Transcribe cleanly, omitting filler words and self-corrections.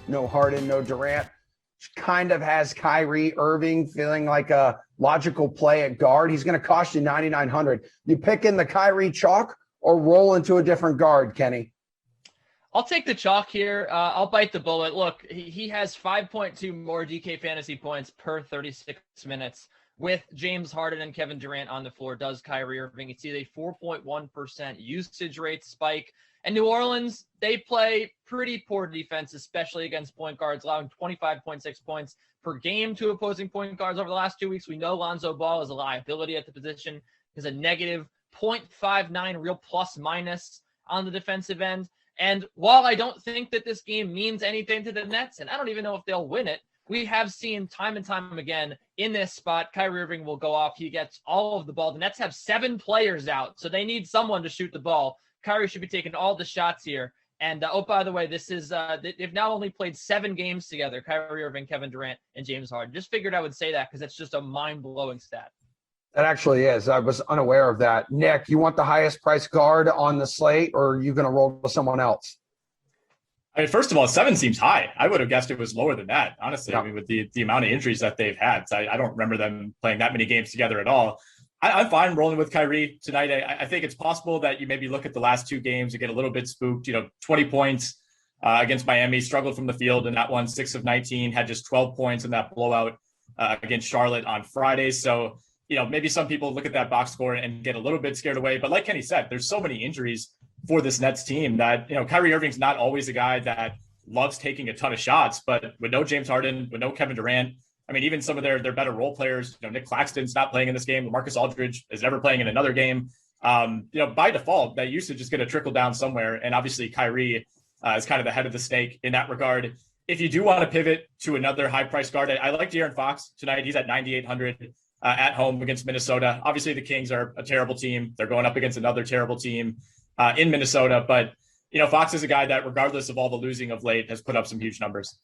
no Harden, no Durant. Kind of has Kyrie Irving feeling like a logical play at guard. He's going to cost you 9,900. You pick in the Kyrie chalk or roll into a different guard, Kenny? I'll take the chalk here. I'll bite the bullet. Look, he has 5.2 more DK fantasy points per 36 minutes with James Harden and Kevin Durant on the floor. Does Kyrie Irving? It's a 4.1% usage rate spike. And New Orleans, they play pretty poor defense, especially against point guards, allowing 25.6 points per game to opposing point guards over the last 2 weeks. We know Lonzo Ball is a liability at the position. He's a negative 0.59 real plus minus on the defensive end. And while I don't think that this game means anything to the Nets, and I don't even know if they'll win it, we have seen time and time again in this spot, Kyrie Irving will go off. He gets all of the ball. The Nets have 7 players out, so they need someone to shoot the ball. Kyrie should be taking all the shots here. And, oh, by the way, this is they've now only played 7 games together, Kyrie Irving, Kevin Durant, and James Harden. Just figured I would say that because it's just a mind-blowing stat. That actually is. I was unaware of that. Nick, you want the highest price guard on the slate, or are you going to roll with someone else? I mean, first of all, 7 seems high. I would have guessed it was lower than that, honestly. Yeah. I mean, with the amount of injuries that they've had, I don't remember them playing that many games together at all. I'm fine rolling with Kyrie tonight. I think it's possible that you maybe look at the last 2 games and get a little bit spooked. 20 points against Miami, struggled from the field in that one, 6 of 19, had just 12 points in that blowout against Charlotte on Friday. So, maybe some people look at that box score and get a little bit scared away. But like Kenny said, there's so many injuries for this Nets team that, Kyrie Irving's not always a guy that loves taking a ton of shots, but with no James Harden, with no Kevin Durant, I mean, even some of their better role players, Nick Claxton's not playing in this game. LaMarcus Aldridge is never playing in another game. By default, that usage is going to trickle down somewhere. And obviously Kyrie is kind of the head of the snake in that regard. If you do want to pivot to another high price guard, I like De'Aaron Fox tonight. He's at 9,800 at home against Minnesota. Obviously the Kings are a terrible team. They're going up against another terrible team in Minnesota. But, Fox is a guy that regardless of all the losing of late has put up some huge numbers.